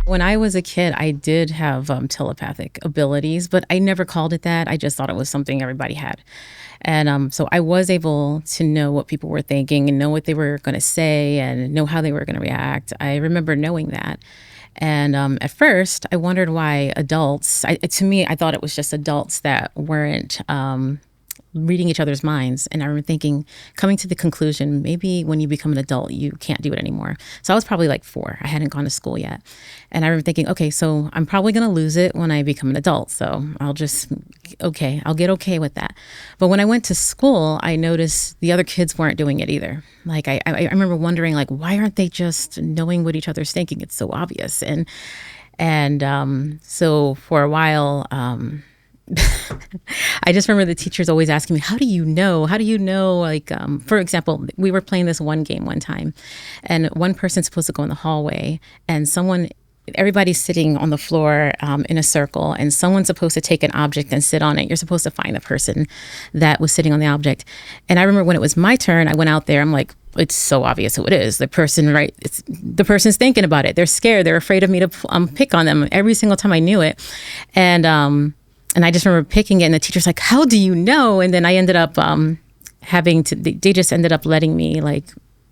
When I was a kid, I did have telepathic abilities, but I never called it that. I just thought it was something everybody had. And so I was able to know what people were thinking and know what they were going to say and know how they were going to react. I remember knowing that. And at first, I wondered why adults, to me, I thought it was just adults that weren't reading each other's minds. And I remember thinking, coming to the conclusion, maybe when you become an adult, you can't do it anymore. So I was probably like 4. I hadn't gone to school yet. And I remember thinking, okay, so I'm probably going to lose it when I become an adult. So I'll get okay with that. But when I went to school, I noticed the other kids weren't doing it either. Like I remember wondering, like, why aren't they just knowing what each other's thinking? It's so obvious. And so for a while, I just remember the teachers always asking me, how do you know? How do you know? Like, for example, we were playing this one game one time, and one person's supposed to go in the hallway, and everybody's sitting on the floor in a circle, and someone's supposed to take an object and sit on it. You're supposed to find the person that was sitting on the object. And I remember when it was my turn, I went out there. I'm like, it's so obvious who it is. The person, right? It's the person's thinking about it. They're scared. They're afraid of me to pick on them. Every single time I knew it. And I just remember picking it, and the teacher's like, how do you know? And then I ended up they just ended up letting me like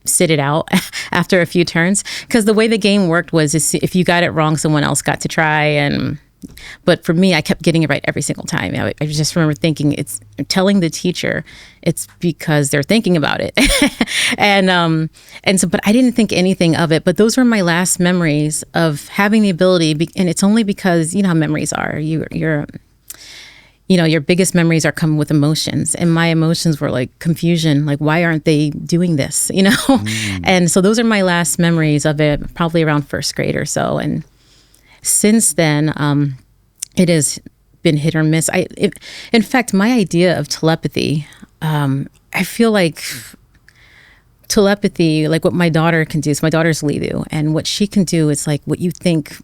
sit it out after a few turns. Because the way the game worked was if you got it wrong, someone else got to try. But for me, I kept getting it right every single time. I just remember thinking, it's telling the teacher it's because they're thinking about it. But I didn't think anything of it. But those were my last memories of having the ability. And it's only because, you know how memories are. Your biggest memories are coming with emotions. And my emotions were like confusion, like, why aren't they doing this? And so those are my last memories of it, probably around first grade or so. And since then, it has been hit or miss. In fact, my idea of telepathy, I feel like telepathy, like what my daughter can do. So my daughter's Lidu, and what she can do is like what you think.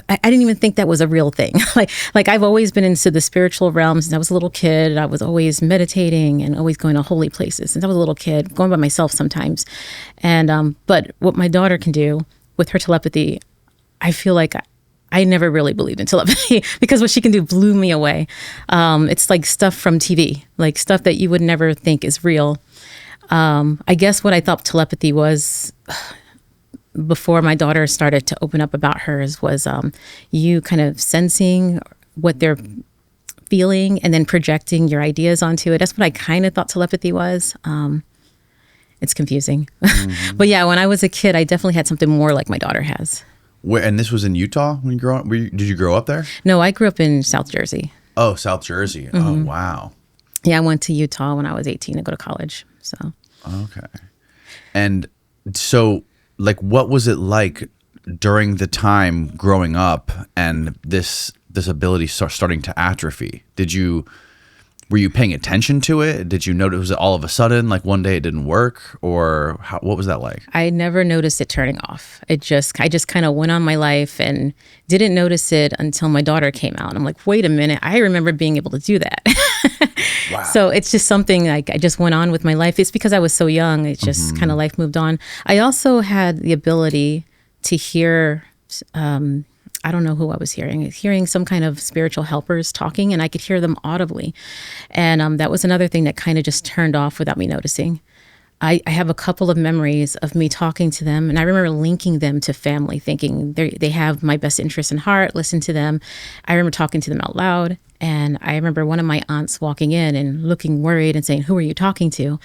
I didn't even think that was a real thing. like I've always been into the spiritual realms since I was a little kid. I was always meditating and always going to holy places since I was a little kid, going by myself sometimes. And but what my daughter can do with her telepathy, I feel like I never really believed in telepathy because what she can do blew me away. It's like stuff from TV, like stuff that you would never think is real. I guess what I thought telepathy was before my daughter started to open up about hers was you kind of sensing what they're feeling and then projecting your ideas onto it. That's what I kind of thought telepathy was. It's confusing. Mm-hmm. But yeah, when I was a kid, I definitely had something more like my daughter has. And this was in Utah when you grew up? Did you grow up there? No, I grew up in South Jersey. Oh, South Jersey. Mm-hmm. Oh, wow. Yeah, I went to Utah when I was 18 to go to college. So. Okay. And so, like, what was it like during the time growing up and this ability starting to atrophy? Were you paying attention to it? Did you notice, was it all of a sudden, like one day it didn't work, or what was that like? I never noticed it turning off. I just kind of went on my life and didn't notice it until my daughter came out. I'm like, wait a minute, I remember being able to do that. Wow. So it's just something like I just went on with my life. It's because I was so young. It's just kind of life moved on. I also had the ability to hear, I don't know who I was hearing some kind of spiritual helpers talking, and I could hear them audibly. And that was another thing that kind of just turned off without me noticing. I have a couple of memories of me talking to them, and I remember linking them to family, thinking they have my best interest in heart, listen to them. I remember talking to them out loud, and I remember one of my aunts walking in and looking worried and saying, "Who are you talking to?"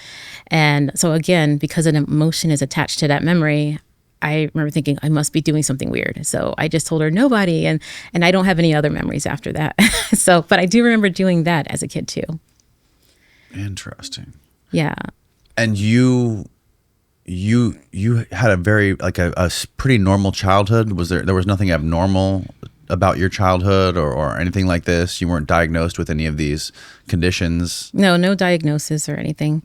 And so again, because an emotion is attached to that memory, I remember thinking I must be doing something weird. So I just told her nobody, and I don't have any other memories after that. But I do remember doing that as a kid too. Interesting. Yeah. And you had a very a pretty normal childhood. There was nothing abnormal about your childhood or anything like this? You weren't diagnosed with any of these conditions? No diagnosis or anything.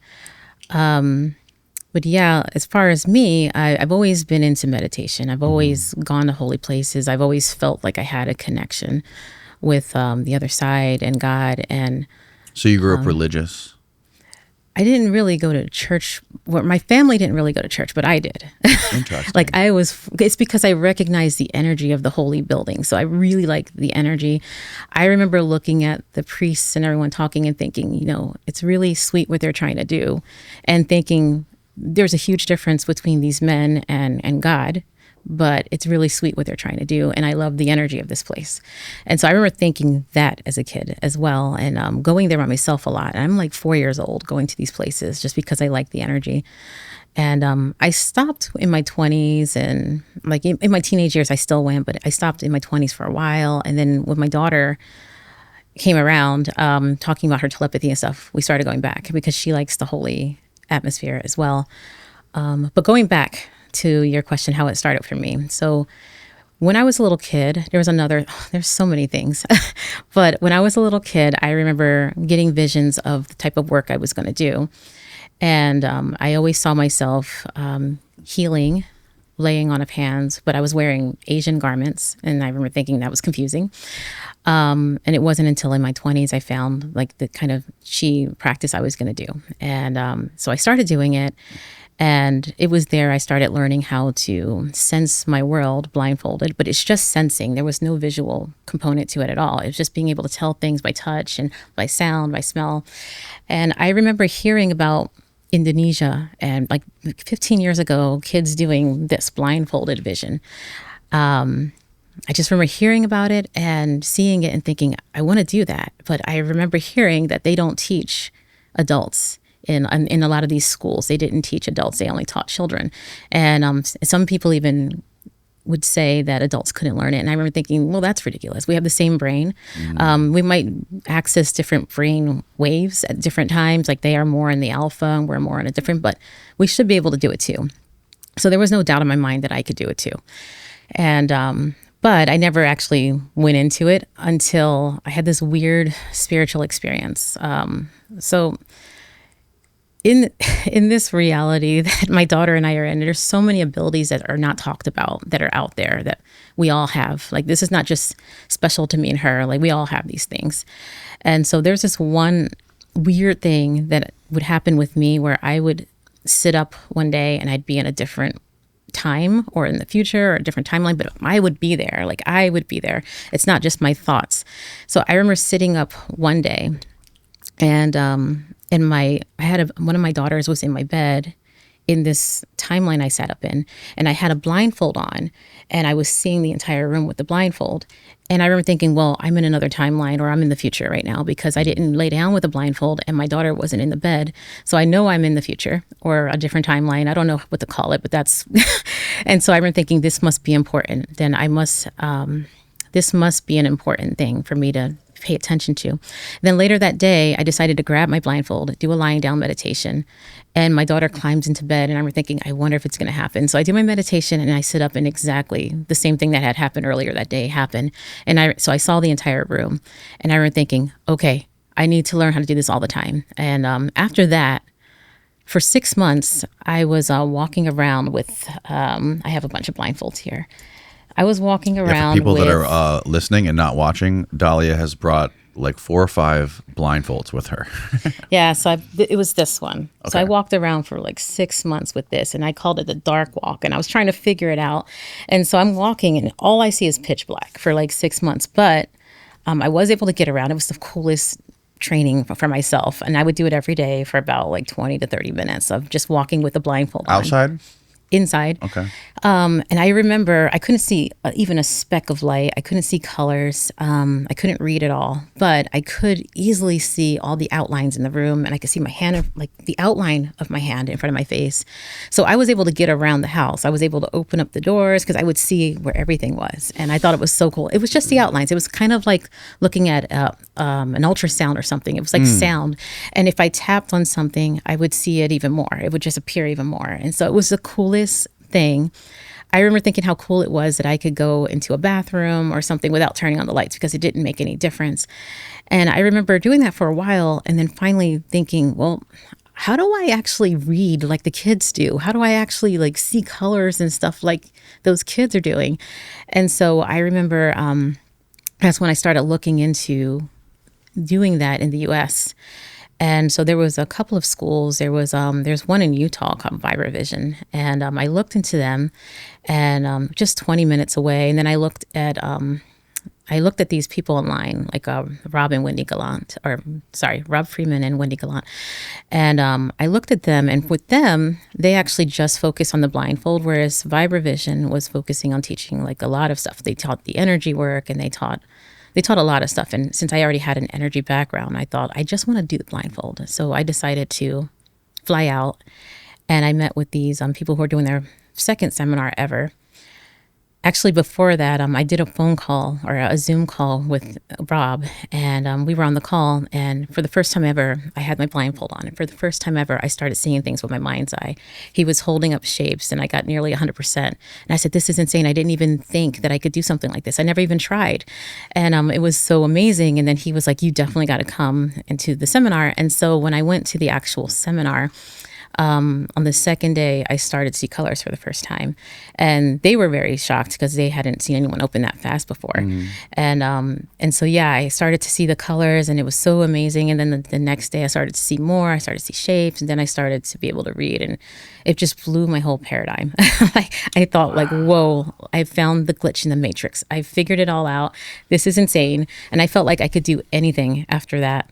But yeah, as far as me, I've always been into meditation. I've always gone to holy places. I've always felt like I had a connection with the other side and God. And so you grew up religious? I didn't really go to church. Well, my family didn't really go to church, but I did. Interesting. Like it's because I recognized the energy of the holy building. So I really like the energy. I remember looking at the priests and everyone talking and thinking, it's really sweet what they're trying to do, and thinking there's a huge difference between these men and God. But it's really sweet what they're trying to do. And I love the energy of this place. And so I remember thinking that as a kid as well, and going there by myself a lot. And I'm like 4 years old going to these places just because I like the energy. And I stopped in my 20s, and like in my teenage years, I still went, but I stopped in my 20s for a while. And then when my daughter came around, talking about her telepathy and stuff, we started going back because she likes the holy atmosphere as well. But going back to your question, how it started for me. So when I was a little kid, there's so many things. But when I was a little kid, I remember getting visions of the type of work I was going to do. And I always saw myself healing, laying on of hands, but I was wearing Asian garments. And I remember thinking that was confusing. And it wasn't until in my 20s I found like the kind of chi practice I was going to do. And so I started doing it. And it was there I started learning how to sense my world blindfolded, but it's just sensing. There was no visual component to it at all. It was just being able to tell things by touch and by sound, by smell. And I remember hearing about Indonesia and like 15 years ago, kids doing this blindfolded vision. I just remember hearing about it and seeing it and thinking, I want to do that. But I remember hearing that they don't teach adults in a lot of these schools. They didn't teach adults. They only taught children. And some people even would say that adults couldn't learn it. And I remember thinking, well, that's ridiculous. We have the same brain. We might access different brain waves at different times. Like they are more in the alpha and we're more in a different, but we should be able to do it too. So there was no doubt in my mind that I could do it too. And but I never actually went into it until I had this weird spiritual experience. So in this reality that my daughter and I are in, there's so many abilities that are not talked about that are out there that we all have. Like this is not just special to me and her. Like we all have these things. And so there's this one weird thing that would happen with me where I would sit up one day and I'd be in a different time or in the future or a different timeline, but I would be there. Like I would be there. It's not just my thoughts. So I remember sitting up one day and one of my daughters was in my bed in this timeline I sat up in, and I had a blindfold on, and I was seeing the entire room with the blindfold. And I remember thinking, well, I'm in another timeline, or I'm in the future right now because I didn't lay down with a blindfold and my daughter wasn't in the bed. So I know I'm in the future or a different timeline. I don't know what to call it, but that's, and so I remember thinking this must be important. Then this must be an important thing for me to pay attention to. Then later that day, I decided to grab my blindfold, do a lying down meditation, and my daughter climbs into bed, and I'm thinking, I wonder if it's going to happen. So I do my meditation, and I sit up, and exactly the same thing that had happened earlier that day happened. And so I saw the entire room, and I remember thinking, okay, I need to learn how to do this all the time. And after that, for 6 months, I was walking around with, I have a bunch of blindfolds here. I was walking around. For people that are listening and not watching, Dalia has brought like 4 or 5 blindfolds with her. Yeah, so it was this one. Okay. So I walked around for like 6 months with this, and I called it the dark walk, and I was trying to figure it out. And so I'm walking, and all I see is pitch black for like 6 months. But I was able to get around. It was the coolest training for myself, and I would do it every day for about like 20 to 30 minutes of just walking with a blindfold on. Outside? Inside. Okay. And I remember I couldn't see even a speck of light. I couldn't see colors. I couldn't read at all, but I could easily see all the outlines in the room, and I could see my hand, like the outline of my hand in front of my face. So I was able to get around the house. I was able to open up the doors because I would see where everything was. And I thought it was so cool. It was just the outlines. It was kind of like looking at an ultrasound or something. It was like sound. And if I tapped on something, I would see it even more. It would just appear even more. And so it was the coolest thing. I remember thinking how cool it was that I could go into a bathroom or something without turning on the lights because it didn't make any difference. And I remember doing that for a while and then finally thinking, well, how do I actually read like the kids do? How do I actually like see colors and stuff like those kids are doing? And so I remember that's when I started looking into doing that in the US. And so there was a couple of schools. There's one in Utah called Vibravision, and I looked into them, and just 20 minutes away. And then I looked at these people online, like Rob and Wendy Gallant, or sorry, Rob Freeman and Wendy Gallant. And I looked at them, and with them, they actually just focus on the blindfold, whereas Vibravision was focusing on teaching like a lot of stuff. They taught the energy work, and they taught a lot of stuff. And since I already had an energy background, I thought I just want to do the blindfold. So I decided to fly out, and I met with these people who are doing their second seminar ever. Actually, before that, I did a phone call or a Zoom call with Rob, and we were on the call. And for the first time ever, I had my blindfold on. And for the first time ever, I started seeing things with my mind's eye. He was holding up shapes, and I got nearly 100%. And I said, "This is insane. I didn't even think that I could do something like this. I never even tried." And it was so amazing. And then he was like, "You definitely got to come into the seminar." And so when I went to the actual seminar, on the second day, I started to see colors for the first time, and they were very shocked because they hadn't seen anyone open that fast before. And so yeah, I started to see the colors, and it was so amazing. And then the next day, I started to see more. I started to see shapes, and then I started to be able to read, and it just blew my whole paradigm. I thought, like, whoa, I found the glitch in the matrix. I figured it all out. This is insane, and I felt like I could do anything after that.